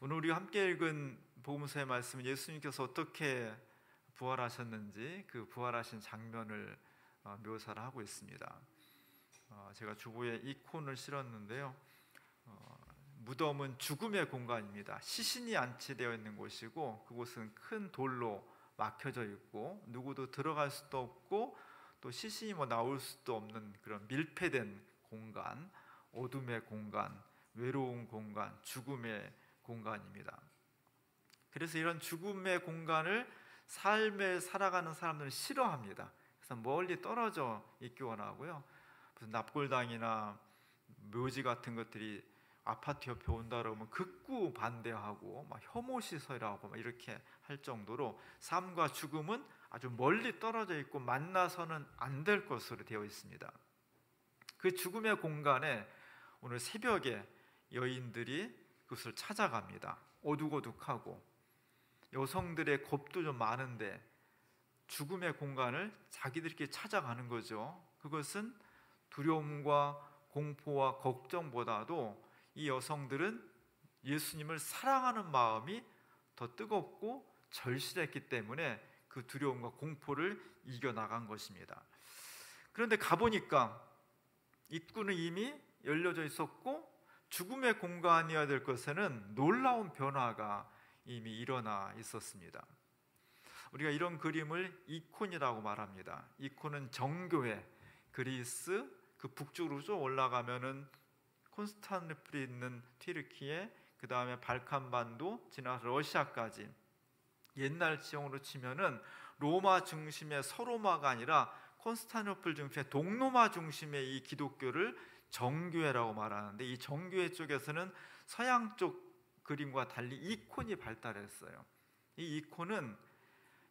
오늘 우리가 함께 읽은 복음서의 말씀은 예수님께서 어떻게 부활하셨는지 그 부활하신 장면을 묘사를 하고 있습니다. 제가 주보에 이콘을 실었는데요. 무덤은 죽음의 공간입니다. 시신이 안치되어 있는 곳이고 그곳은 큰 돌로 막혀져 있고 누구도 들어갈 수도 없고 또 시신이 나올 수도 없는 그런 밀폐된 공간, 어둠의 공간, 외로운 공간, 죽음의 공간입니다. 그래서 이런 죽음의 공간을 삶을 살아가는 사람들은 싫어합니다. 그래서 멀리 떨어져 있기 원하고요. 무슨 납골당이나 묘지 같은 것들이 아파트 옆에 온다 그러면 극구 반대하고 막 혐오 시설이라고 막 이렇게 할 정도로 삶과 죽음은 아주 멀리 떨어져 있고 만나서는 안 될 것으로 되어 있습니다. 그 죽음의 공간에 오늘 새벽에 여인들이 그것을 찾아갑니다. 어둑어둑하고 여성들의 겁도 좀 많은데 죽음의 공간을 자기들끼리 찾아가는 거죠. 그것은 두려움과 공포와 걱정보다도 이 여성들은 예수님을 사랑하는 마음이 더 뜨겁고 절실했기 때문에 그 두려움과 공포를 이겨나간 것입니다. 그런데 가보니까 입구는 이미 열려져 있었고 죽음의 공간이어야 될 것에는 놀라운 변화가 이미 일어나 있었습니다. 우리가 이런 그림을 이콘이라고 말합니다. 이콘은 정교회, 그리스 그 북쪽으로 쭉 올라가면은 콘스탄티노플이 있는 튀르키예, 그 다음에 발칸반도 지나서 러시아까지 옛날 지형으로 치면은 로마 중심의 서로마가 아니라 콘스탄티노플 중심의 동로마 중심의 이 기독교를 정교회라고 말하는데 이 정교회 쪽에서는 서양 쪽 그림과 달리 이콘이 발달했어요. 이 이콘은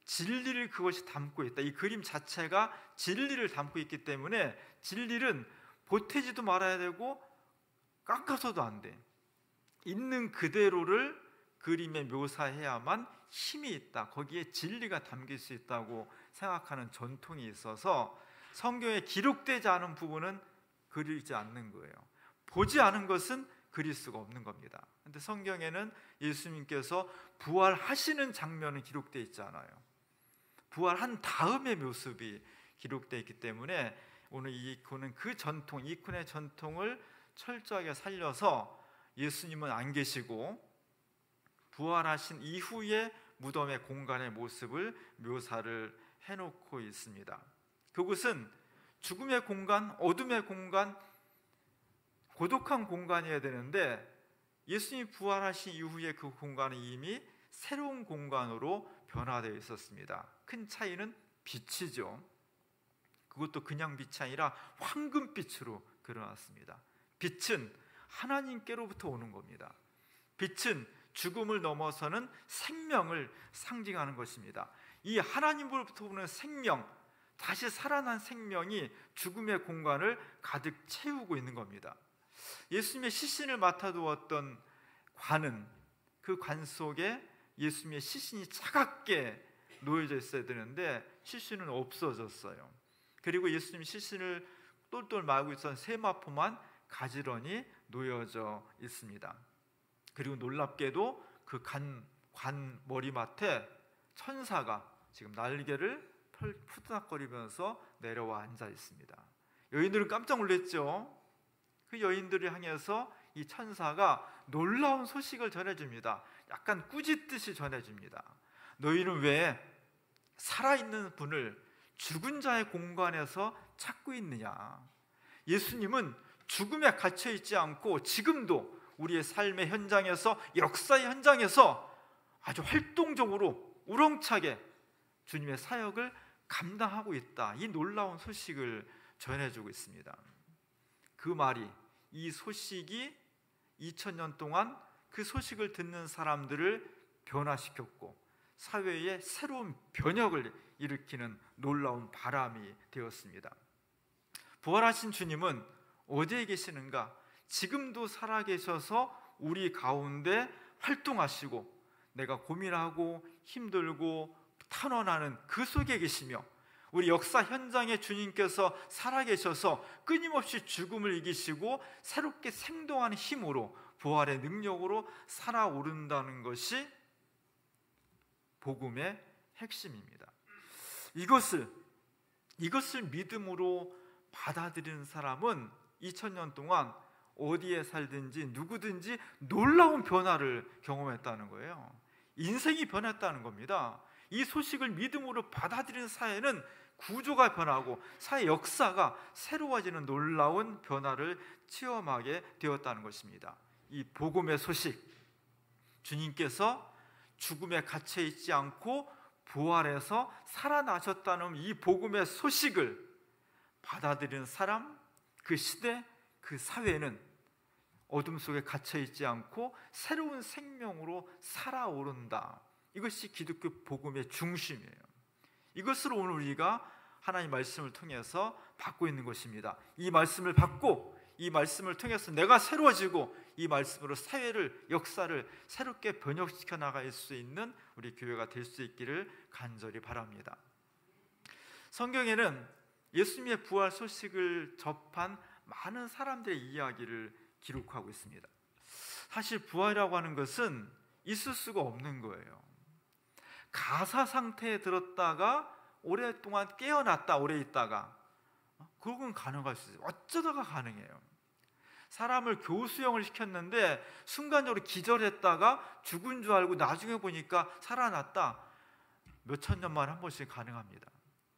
진리를 그것이 담고 있다. 이 그림 자체가 진리를 담고 있기 때문에 진리는 보태지도 말아야 되고 깎아서도 안 돼. 있는 그대로를 그림에 묘사해야만 힘이 있다. 거기에 진리가 담길 수 있다고 생각하는 전통이 있어서 성경에 기록되지 않은 부분은 그리지 않는 거예요. 보지 않은 것은 그릴 수가 없는 겁니다. 그런데 성경에는 예수님께서 부활하시는 장면은 기록되어 있지 않아요. 부활한 다음의 모습이 기록되어 있기 때문에 오늘 이 이콘은 그 전통, 이콘의 전통을 철저하게 살려서 예수님은 안 계시고 부활하신 이후의 무덤의 공간의 모습을 묘사를 해놓고 있습니다. 그곳은 죽음의 공간, 어둠의 공간, 고독한 공간이어야 되는데 예수님이 부활하신 이후에 그 공간은 이미 새로운 공간으로 변화되어 있었습니다. 큰 차이는 빛이죠. 그것도 그냥 빛이 아니라 황금빛으로 그려놨습니다. 빛은 하나님께로부터 오는 겁니다. 빛은 죽음을 넘어서는 생명을 상징하는 것입니다. 이 하나님으로부터 오는 생명, 다시 살아난 생명이 죽음의 공간을 가득 채우고 있는 겁니다. 예수님의 시신을 맡아두었던 관은 그 관 속에 예수님의 시신이 차갑게 놓여져 있어야 되는데 시신은 없어졌어요. 그리고 예수님 시신을 똘똘 말고 있던 세마포만 가지런히 놓여져 있습니다. 그리고 놀랍게도 그 관 머리맡에 천사가 지금 날개를 푸드락거리면서 내려와 앉아 있습니다. 여인들은 깜짝 놀랐죠. 그 여인들을 향해서 이 천사가 놀라운 소식을 전해줍니다. 약간 꾸짖듯이 전해줍니다. 너희는 왜 살아있는 분을 죽은 자의 공간에서 찾고 있느냐? 예수님은 죽음에 갇혀 있지 않고 지금도 우리의 삶의 현장에서, 역사의 현장에서 아주 활동적으로 우렁차게 주님의 사역을 감당하고 있다. 이 놀라운 소식을 전해주고 있습니다. 그 말이, 이 소식이 2000년 동안 그 소식을 듣는 사람들을 변화시켰고 사회에 새로운 변혁을 일으키는 놀라운 바람이 되었습니다. 부활하신 주님은 어디에 계시는가? 지금도 살아계셔서 우리 가운데 활동하시고 내가 고민하고 힘들고 탄원하는 그 속에 계시며 우리 역사 현장에 주님께서 살아계셔서 끊임없이 죽음을 이기시고 새롭게 생동하는 힘으로 부활의 능력으로 살아오른다는 것이 복음의 핵심입니다. 이것을 믿음으로 받아들이는 사람은 2000년 동안 어디에 살든지 누구든지 놀라운 변화를 경험했다는 거예요. 인생이 변했다는 겁니다. 이 소식을 믿음으로 받아들이는 사회는 구조가 변하고 사회 역사가 새로워지는 놀라운 변화를 체험하게 되었다는 것입니다. 이 복음의 소식, 주님께서 죽음에 갇혀 있지 않고 부활해서 살아나셨다는 이 복음의 소식을 받아들이는 사람, 그 시대, 그 사회는 어둠 속에 갇혀 있지 않고 새로운 생명으로 살아오른다. 이것이 기독교 복음의 중심이에요. 이것을 오늘 우리가 하나님 말씀을 통해서 받고 있는 것입니다. 이 말씀을 받고 이 말씀을 통해서 내가 새로워지고 이 말씀으로 사회를, 역사를 새롭게 번역시켜 나갈 수 있는 우리 교회가 될 수 있기를 간절히 바랍니다. 성경에는 예수님의 부활 소식을 접한 많은 사람들의 이야기를 기록하고 있습니다. 사실 부활이라고 하는 것은 있을 수가 없는 거예요. 가사 상태에 들었다가 오랫동안 깨어났다, 오래 있다가, 그건 가능할 수 있어요. 어쩌다가 가능해요. 사람을 교수형을 시켰는데 순간적으로 기절했다가 죽은 줄 알고 나중에 보니까 살아났다, 몇천 년 만에 한 번씩 가능합니다.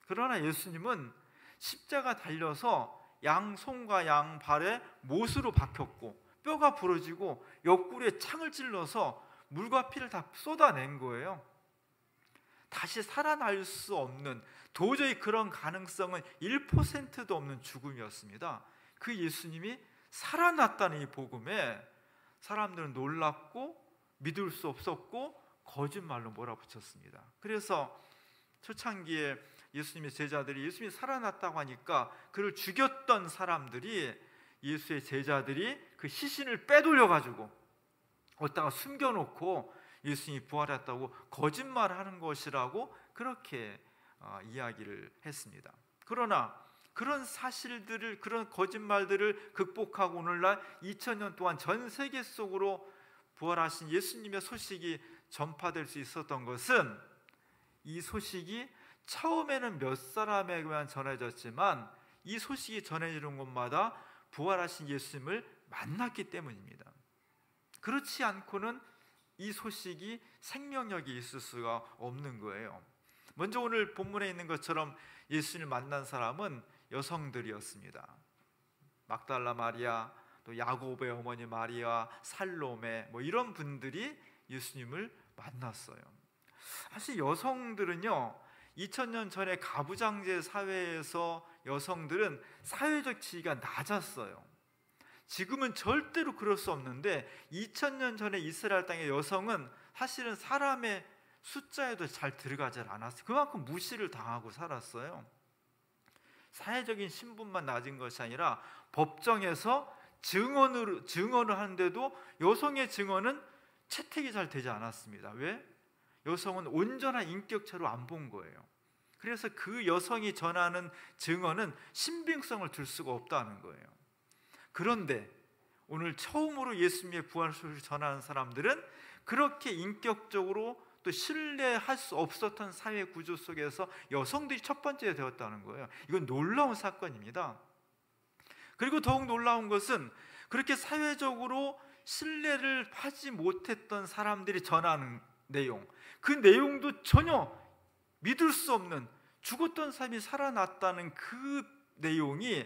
그러나 예수님은 십자가 달려서 양손과 양발에 못으로 박혔고 뼈가 부러지고 옆구리에 창을 찔러서 물과 피를 다 쏟아낸 거예요. 다시 살아날 수 없는, 도저히 그런 가능성은 1%도 없는 죽음이었습니다. 그 예수님이 살아났다는 이 복음에 사람들은 놀랐고 믿을 수 없었고 거짓말로 몰아붙였습니다. 그래서 초창기에 예수님의 제자들이 예수님이 살아났다고 하니까 그를 죽였던 사람들이, 예수의 제자들이 그 시신을 빼돌려가지고 어디다가 숨겨놓고 예수님이 부활했다고 거짓말하는 것이라고 그렇게 이야기를 했습니다. 그러나 그런 사실들을, 그런 거짓말들을 극복하고 오늘날 2000년 동안 전 세계 속으로 부활하신 예수님의 소식이 전파될 수 있었던 것은, 이 소식이 처음에는 몇 사람에게만 전해졌지만 이 소식이 전해지는 곳마다 부활하신 예수님을 만났기 때문입니다. 그렇지 않고는 이 소식이 생명력이 있을 수가 없는 거예요. 먼저 오늘 본문에 있는 것처럼 예수님을 만난 사람은 여성들이었습니다. 막달라 마리아, 또 야고보의 어머니 마리아, 살로메, 이런 분들이 예수님을 만났어요. 사실 여성들은요, 2000년 전에 가부장제 사회에서 여성들은 사회적 지위가 낮았어요. 지금은 절대로 그럴 수 없는데 2000년 전에 이스라엘 땅의 여성은 사실은 사람의 숫자에도 잘 들어가지 않았어요. 그만큼 무시를 당하고 살았어요. 사회적인 신분만 낮은 것이 아니라 법정에서 증언을 하는데도 여성의 증언은 채택이 잘 되지 않았습니다. 왜? 여성은 온전한 인격체로 안 본 거예요. 그래서 그 여성이 전하는 증언은 신빙성을 둘 수가 없다는 거예요. 그런데 오늘 처음으로 예수님의 부활 소식을 전하는 사람들은 그렇게 인격적으로 또 신뢰할 수 없었던 사회 구조 속에서 여성들이 첫 번째 되었다는 거예요. 이건 놀라운 사건입니다. 그리고 더욱 놀라운 것은 그렇게 사회적으로 신뢰를 하지 못했던 사람들이 전하는 내용, 그 내용도 전혀 믿을 수 없는, 죽었던 사람이 살아났다는 그 내용이,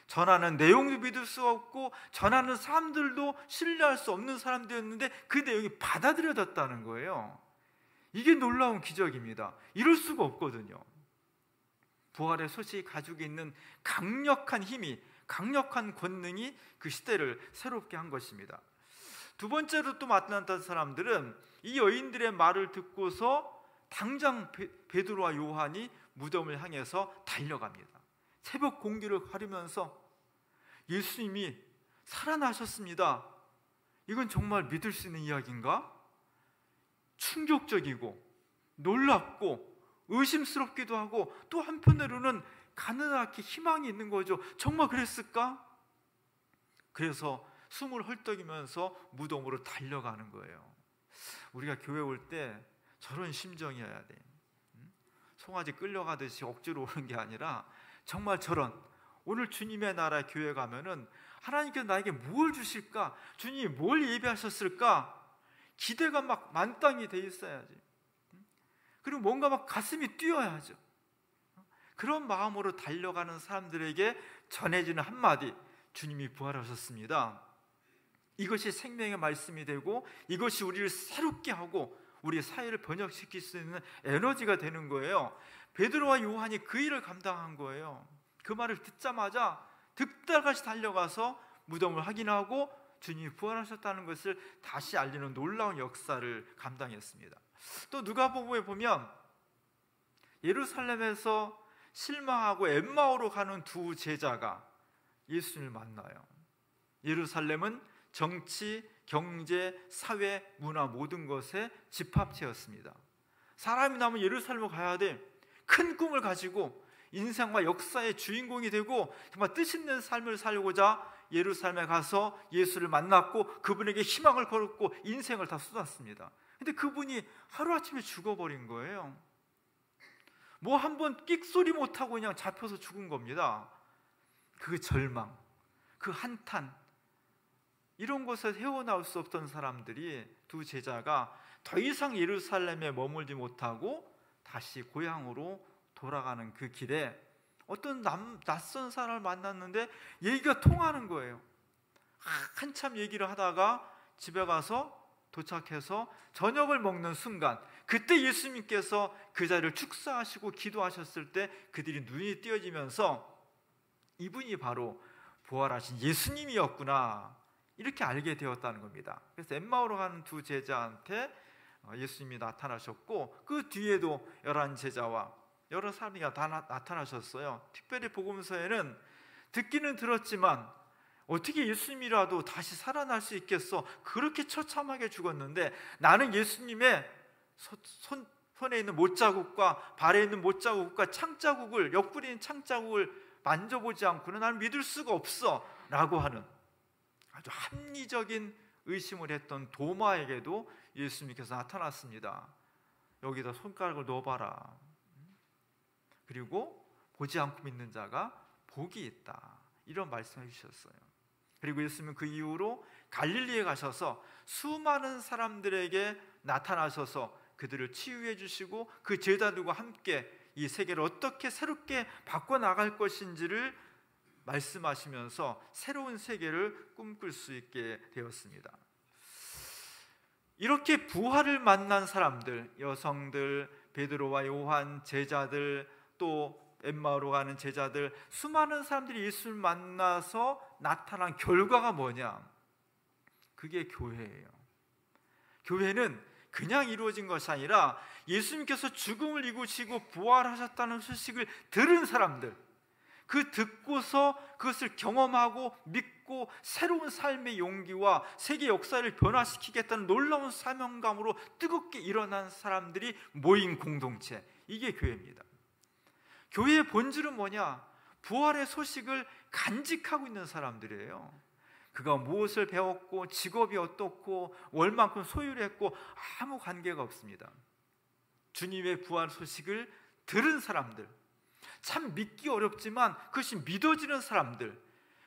전하는 내용도 믿을 수 없고 전하는 사람들도 신뢰할 수 없는 사람들이었는데 그 내용이 받아들여졌다는 거예요. 이게 놀라운 기적입니다. 이럴 수가 없거든요. 부활의 소식이 가지고 있는 강력한 힘이, 강력한 권능이 그 시대를 새롭게 한 것입니다. 두 번째로 또 만났던 사람들은 이 여인들의 말을 듣고서 당장 베드로와 요한이 무덤을 향해서 달려갑니다. 새벽 공기를 가르면서 예수님이 살아나셨습니다. 이건 정말 믿을 수 있는 이야기인가? 충격적이고 놀랍고 의심스럽기도 하고 또 한편으로는 가능하게 희망이 있는 거죠. 정말 그랬을까? 그래서 숨을 헐떡이면서 무덤으로 달려가는 거예요. 우리가 교회 올 때 저런 심정이어야 돼. 송아지 끌려가듯이 억지로 오는 게 아니라 정말 저런, 오늘 주님의 나라 교회 가면은 하나님께서 나에게 뭘 주실까? 주님이 뭘 예비하셨을까? 기대가 막 만땅이 돼 있어야지. 그리고 뭔가 막 가슴이 뛰어야죠. 그런 마음으로 달려가는 사람들에게 전해지는 한마디, 주님이 부활하셨습니다. 이것이 생명의 말씀이 되고 이것이 우리를 새롭게 하고 우리 사회를 번역시킬 수 있는 에너지가 되는 거예요. 베드로와 요한이 그 일을 감당한 거예요. 그 말을 듣자마자 득달같이 달려가서 무덤을 확인하고 주님이 부활하셨다는 것을 다시 알리는 놀라운 역사를 감당했습니다. 또 누가복음에 보면 예루살렘에서 실망하고 엠마오로 가는 두 제자가 예수님을 만나요. 예루살렘은 정치, 경제, 사회, 문화 모든 것의 집합체였습니다. 사람이 나면 예루살렘을 가야 돼. 큰 꿈을 가지고 인생과 역사의 주인공이 되고 정말 뜻있는 삶을 살고자 예루살렘에 가서 예수를 만났고 그분에게 희망을 걸었고 인생을 다 쏟았습니다. 근데 그분이 하루아침에 죽어버린 거예요. 뭐 한번 끽소리 못하고 그냥 잡혀서 죽은 겁니다. 그 절망, 그 한탄, 이런 것에 헤어나올 수 없던 사람들이, 두 제자가 더 이상 예루살렘에 머물지 못하고 다시 고향으로 돌아가는 그 길에 어떤 낯선 사람을 만났는데 얘기가 통하는 거예요. 한참 얘기를 하다가 집에 가서 도착해서 저녁을 먹는 순간, 그때 예수님께서 그 자리를 축사하시고 기도하셨을 때 그들이 눈이 띄어지면서 이분이 바로 부활하신 예수님이었구나, 이렇게 알게 되었다는 겁니다. 그래서 엠마오로 가는 두 제자한테 예수님이 나타나셨고 그 뒤에도 11제자와 여러 사람이 다 나타나셨어요. 특별히 복음서에는 듣기는 들었지만 어떻게 예수님이라도 다시 살아날 수 있겠어? 그렇게 처참하게 죽었는데 나는 예수님의 손에 있는 못자국과 발에 있는 못자국과 창자국을, 옆구리에 있는 창자국을 만져보지 않고는 나는 믿을 수가 없어 라고 하는 아주 합리적인 의심을 했던 도마에게도 예수님께서 나타났습니다. 여기다 손가락을 넣어봐라. 그리고 보지 않고 믿는 자가 복이 있다, 이런 말씀해 주셨어요. 그리고 예수님은 그 이후로 갈릴리에 가셔서 수많은 사람들에게 나타나셔서 그들을 치유해 주시고 그 제자들과 함께 이 세계를 어떻게 새롭게 바꿔나갈 것인지를 말씀하시면서 새로운 세계를 꿈꿀 수 있게 되었습니다. 이렇게 부활을 만난 사람들, 여성들, 베드로와 요한, 제자들, 또 엠마오로 가는 제자들, 수많은 사람들이 예수를 만나서 나타난 결과가 뭐냐? 그게 교회예요. 교회는 그냥 이루어진 것이 아니라 예수님께서 죽음을 이기시고 부활하셨다는 소식을 들은 사람들, 그 듣고서 그것을 경험하고 믿고 새로운 삶의 용기와 세계 역사를 변화시키겠다는 놀라운 사명감으로 뜨겁게 일어난 사람들이 모인 공동체, 이게 교회입니다. 교회의 본질은 뭐냐? 부활의 소식을 간직하고 있는 사람들이에요. 그가 무엇을 배웠고 직업이 어떻고 얼만큼 소유를 했고 아무 관계가 없습니다. 주님의 부활 소식을 들은 사람들, 참 믿기 어렵지만 그것이 믿어지는 사람들,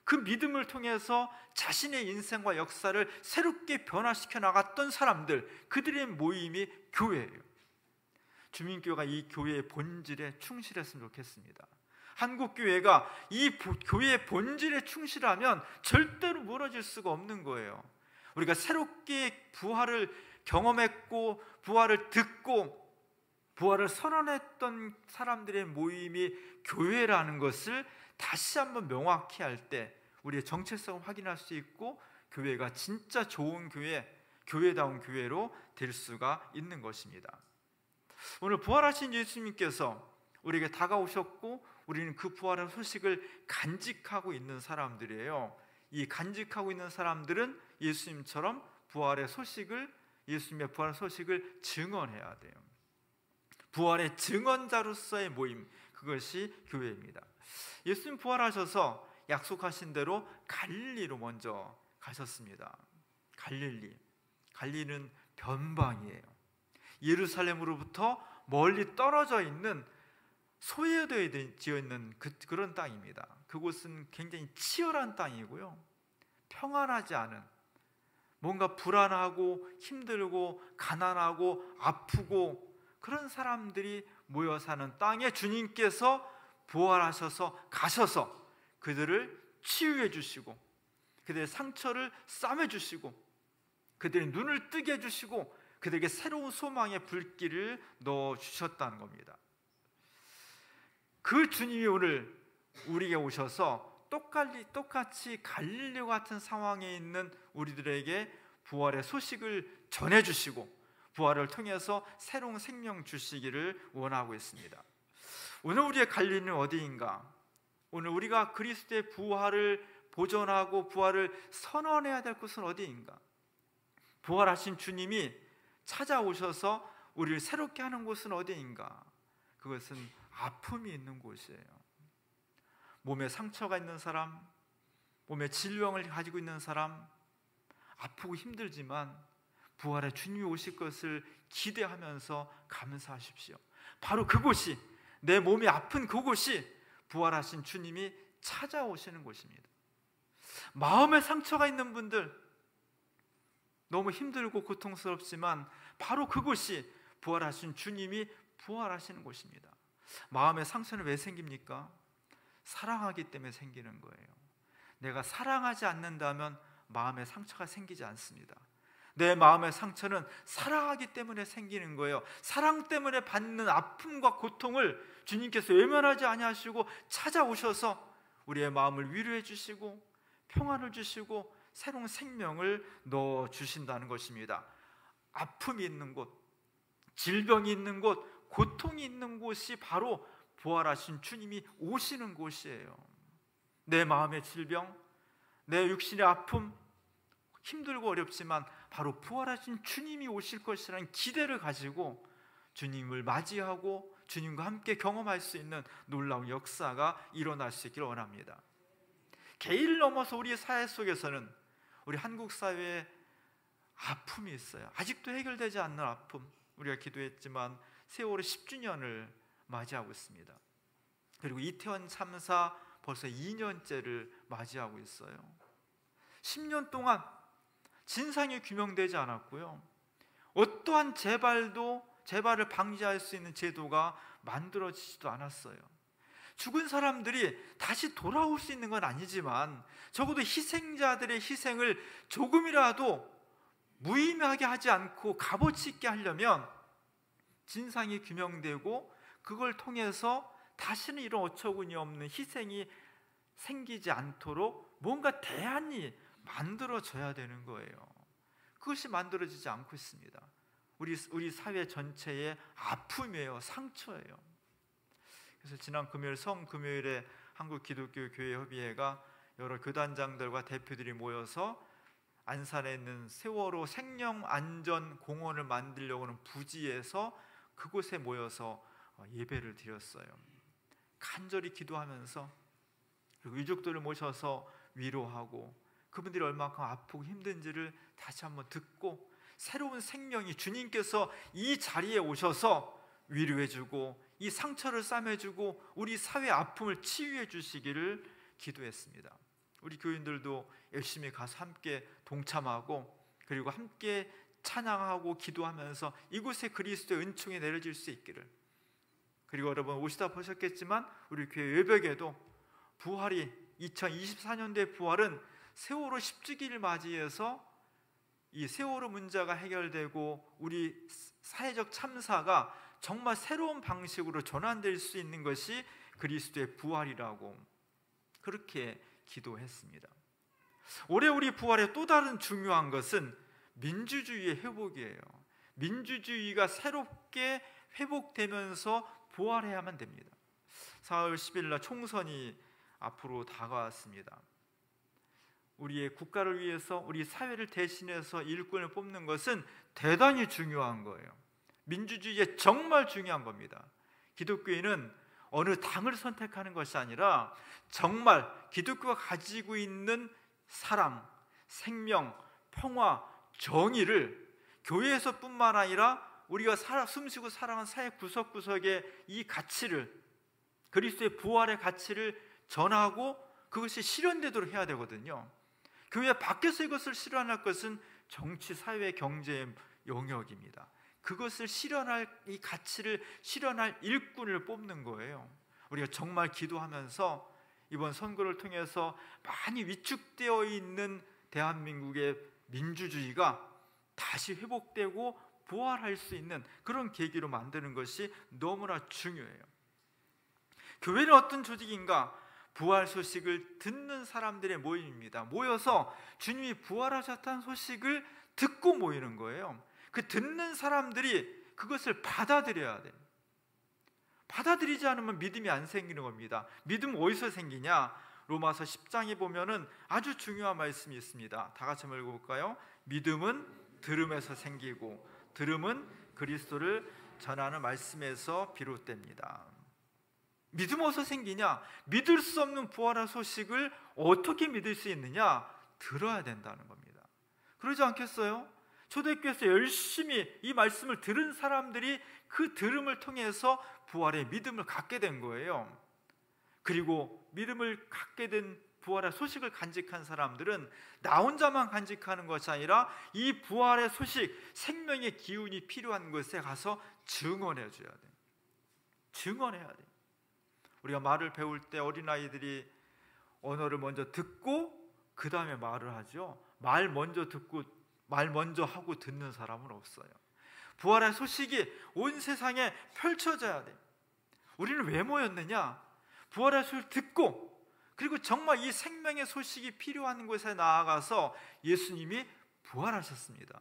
그 믿음을 통해서 자신의 인생과 역사를 새롭게 변화시켜 나갔던 사람들, 그들의 모임이 교회예요. 주민교회가 이 교회의 본질에 충실했으면 좋겠습니다. 한국교회가 이 교회의 본질에 충실하면 절대로 무너질 수가 없는 거예요. 우리가 새롭게 부활을 경험했고 부활을 듣고 부활을 선언했던 사람들의 모임이 교회라는 것을 다시 한번 명확히 할 때 우리의 정체성을 확인할 수 있고 교회가 진짜 좋은 교회, 교회다운 교회로 될 수가 있는 것입니다. 오늘 부활하신 예수님께서 우리에게 다가오셨고 우리는 그 부활의 소식을 간직하고 있는 사람들이에요. 이 간직하고 있는 사람들은 예수님처럼 부활의 소식을, 예수님의 부활의 소식을 증언해야 돼요. 부활의 증언자로서의 모임, 그것이 교회입니다. 예수님 부활하셔서 약속하신 대로 갈릴리로 먼저 가셨습니다. 갈릴리는 변방이에요. 예루살렘으로부터 멀리 떨어져 있는 소외되어 지어 있는 그런 땅입니다. 그곳은 굉장히 치열한 땅이고요, 평안하지 않은, 뭔가 불안하고 힘들고 가난하고 아프고 그런 사람들이 모여 사는 땅에 주님께서 부활하셔서 가셔서 그들을 치유해 주시고, 그들의 상처를 싸매 주시고, 그들의 눈을 뜨게 해주시고, 그들에게 새로운 소망의 불길을 넣어주셨다는 겁니다. 그 주님이 오늘 우리에게 오셔서 똑같이 갈릴리 같은 상황에 있는 우리들에게 부활의 소식을 전해주시고, 부활을 통해서 새로운 생명 주시기를 원하고 있습니다. 오늘 우리의 갈릴리는 어디인가? 오늘 우리가 그리스도의 부활을 보존하고 부활을 선언해야 될 곳은 어디인가? 부활하신 주님이 찾아오셔서 우리를 새롭게 하는 곳은 어디인가? 그것은 아픔이 있는 곳이에요. 몸에 상처가 있는 사람, 몸에 질병을 가지고 있는 사람, 아프고 힘들지만 부활의 주님이 오실 것을 기대하면서 감사하십시오. 바로 그곳이, 내 몸이 아픈 그곳이 부활하신 주님이 찾아오시는 곳입니다. 마음에 상처가 있는 분들, 너무 힘들고 고통스럽지만 바로 그곳이 부활하신 주님이 부활하시는 곳입니다. 마음의 상처는 왜 생깁니까? 사랑하기 때문에 생기는 거예요. 내가 사랑하지 않는다면 마음의 상처가 생기지 않습니다. 내 마음의 상처는 사랑하기 때문에 생기는 거예요. 사랑 때문에 받는 아픔과 고통을 주님께서 외면하지 아니하시고 찾아오셔서 우리의 마음을 위로해 주시고 평안을 주시고 새로운 생명을 넣어주신다는 것입니다. 아픔이 있는 곳, 질병이 있는 곳, 고통이 있는 곳이 바로 부활하신 주님이 오시는 곳이에요. 내 마음의 질병, 내 육신의 아픔, 힘들고 어렵지만 바로 부활하신 주님이 오실 것이라는 기대를 가지고 주님을 맞이하고 주님과 함께 경험할 수 있는 놀라운 역사가 일어날 수 있기를 원합니다. 개인을 넘어서 우리 사회 속에서는 우리 한국 사회에 아픔이 있어요. 아직도 해결되지 않는 아픔. 우리가 기도했지만 세월호 10주년을 맞이하고 있습니다. 그리고 이태원 참사 벌써 2년째를 맞이하고 있어요. 10년 동안 진상이 규명되지 않았고요, 어떠한 재발을 방지할 수 있는 제도가 만들어지지도 않았어요. 죽은 사람들이 다시 돌아올 수 있는 건 아니지만 적어도 희생자들의 희생을 조금이라도 무의미하게 하지 않고 값어치 있게 하려면 진상이 규명되고 그걸 통해서 다시는 이런 어처구니 없는 희생이 생기지 않도록 뭔가 대안이 만들어져야 되는 거예요. 그것이 만들어지지 않고 있습니다. 우리 사회 전체의 아픔이에요. 상처예요. 그래서 지난 금요일 성금요일에 한국기독교교회협의회가 여러 교단장들과 대표들이 모여서 안산에 있는 세월호 생명안전공원을 만들려고 하는 부지에서 그곳에 모여서 예배를 드렸어요. 간절히 기도하면서, 그리고 유족들을 모셔서 위로하고 그분들이 얼마큼 아프고 힘든지를 다시 한번 듣고 새로운 생명이 주님께서 이 자리에 오셔서 위로해주고 이 상처를 싸매주고 우리 사회의 아픔을 치유해 주시기를 기도했습니다. 우리 교인들도 열심히 가서 함께 동참하고 그리고 함께 찬양하고 기도하면서 이곳에 그리스도의 은총이 내려질 수 있기를. 그리고 여러분 오시다 보셨겠지만 우리 교회 외벽에도 부활이 2024년도의 부활은 세월호 10주기를 맞이해서 이 세월호 문제가 해결되고 우리 사회적 참사가 정말 새로운 방식으로 전환될 수 있는 것이 그리스도의 부활이라고 그렇게 기도했습니다. 올해 우리 부활의 또 다른 중요한 것은 민주주의의 회복이에요. 민주주의가 새롭게 회복되면서 부활해야만 됩니다. 4월 10일 날 총선이 앞으로 다가왔습니다. 우리의 국가를 위해서 우리 사회를 대신해서 일꾼을 뽑는 것은 대단히 중요한 거예요. 민주주의에 정말 중요한 겁니다. 기독교인은 어느 당을 선택하는 것이 아니라 정말 기독교가 가지고 있는 사랑, 생명, 평화, 정의를 교회에서뿐만 아니라 우리가 숨쉬고 살아가는 사회 구석구석에 이 가치를, 그리스도의 부활의 가치를 전하고 그것이 실현되도록 해야 되거든요. 교회 밖에서 이것을 실현할 것은 정치, 사회, 경제의 영역입니다. 그것을 실현할, 이 가치를 실현할 일꾼을 뽑는 거예요. 우리가 정말 기도하면서 이번 선거를 통해서 많이 위축되어 있는 대한민국의 민주주의가 다시 회복되고 부활할 수 있는 그런 계기로 만드는 것이 너무나 중요해요. 교회는 어떤 조직인가? 부활 소식을 듣는 사람들의 모임입니다. 모여서 주님이 부활하셨다는 소식을 듣고 모이는 거예요. 그 듣는 사람들이 그것을 받아들여야 돼요. 받아들이지 않으면 믿음이 안 생기는 겁니다. 믿음은 어디서 생기냐? 로마서 10장에 보면은 아주 중요한 말씀이 있습니다. 다 같이 한번 읽어볼까요? 믿음은 들음에서 생기고 들음은 그리스도를 전하는 말씀에서 비롯됩니다. 믿음 어디서 생기냐? 믿을 수 없는 부활의 소식을 어떻게 믿을 수 있느냐? 들어야 된다는 겁니다. 그러지 않겠어요? 초대교회에서 열심히 이 말씀을 들은 사람들이 그 들음을 통해서 부활의 믿음을 갖게 된 거예요. 그리고 믿음을 갖게 된 부활의 소식을 간직한 사람들은 나 혼자만 간직하는 것이 아니라 이 부활의 소식, 생명의 기운이 필요한 곳에 가서 증언해 줘야 돼요. 증언해야 돼요. 우리가 말을 배울 때 어린아이들이 언어를 먼저 듣고 그 다음에 말을 하죠. 말 먼저 듣고 말 먼저 하고 듣는 사람은 없어요. 부활의 소식이 온 세상에 펼쳐져야 돼. 우리는 왜 모였느냐? 부활의 소식을 듣고 그리고 정말 이 생명의 소식이 필요한 곳에 나아가서 예수님이 부활하셨습니다.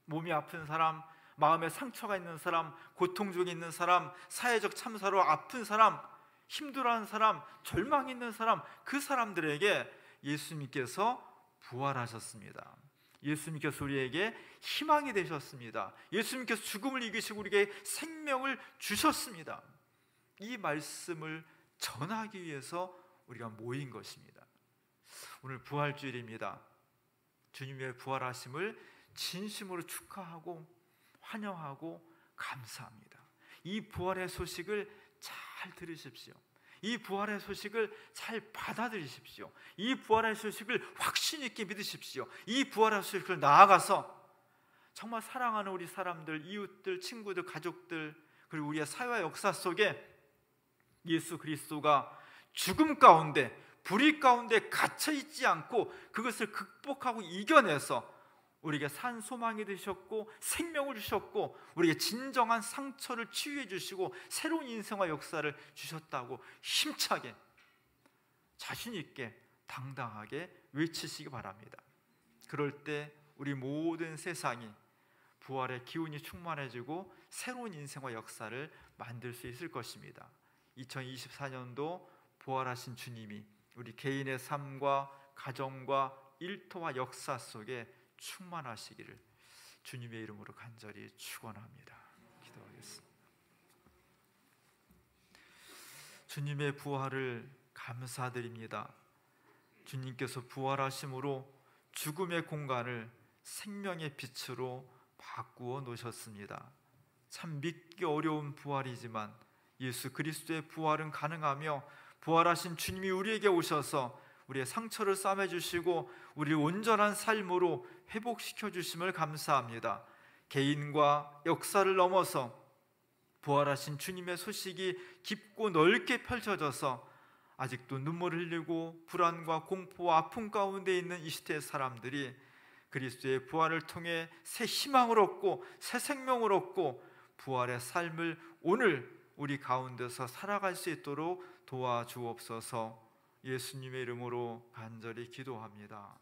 몸이 아픈 사람, 마음에 상처가 있는 사람, 고통 중에 있는 사람, 사회적 참사로 아픈 사람, 힘들어하는 사람, 절망 있는 사람, 그 사람들에게 예수님께서 부활하셨습니다. 예수님께서 우리에게 희망이 되셨습니다. 예수님께서 죽음을 이기시고 우리에게 생명을 주셨습니다. 이 말씀을 전하기 위해서 우리가 모인 것입니다. 오늘 부활주일입니다. 주님의 부활하심을 진심으로 축하하고 환영하고 감사합니다. 이 부활의 소식을 잘 들으십시오. 이 부활의 소식을 잘 받아들이십시오. 이 부활의 소식을 확신 있게 믿으십시오. 이 부활의 소식을 나아가서 정말 사랑하는 우리 사람들, 이웃들, 친구들, 가족들, 그리고 우리의 사회 역사 속에 예수 그리스도가 죽음 가운데, 불의 가운데 갇혀있지 않고 그것을 극복하고 이겨내서 우리에게 산 소망이 되셨고 생명을 주셨고 우리에게 진정한 상처를 치유해 주시고 새로운 인생과 역사를 주셨다고 힘차게 자신 있게 당당하게 외치시기 바랍니다. 그럴 때 우리 모든 세상이 부활의 기운이 충만해지고 새로운 인생과 역사를 만들 수 있을 것입니다. 2024년도 부활하신 주님이 우리 개인의 삶과 가정과 일터와 역사 속에 충만하시기를 주님의 이름으로 간절히 축원합니다. 기도하겠습니다. 주님의 부활을 감사드립니다. 주님께서 부활하심으로 죽음의 공간을 생명의 빛으로 바꾸어 놓으셨습니다. 참 믿기 어려운 부활이지만 예수 그리스도의 부활은 가능하며 부활하신 주님이 우리에게 오셔서 우리의 상처를 싸매주시고 우리를 온전한 삶으로 회복시켜 주심을 감사합니다. 개인과 역사를 넘어서 부활하신 주님의 소식이 깊고 넓게 펼쳐져서 아직도 눈물을 흘리고 불안과 공포와 아픔 가운데 있는 이 시대의 사람들이 그리스도의 부활을 통해 새 희망을 얻고 새 생명을 얻고 부활의 삶을 오늘 우리 가운데서 살아갈 수 있도록 도와주옵소서. 예수님의 이름으로 간절히 기도합니다.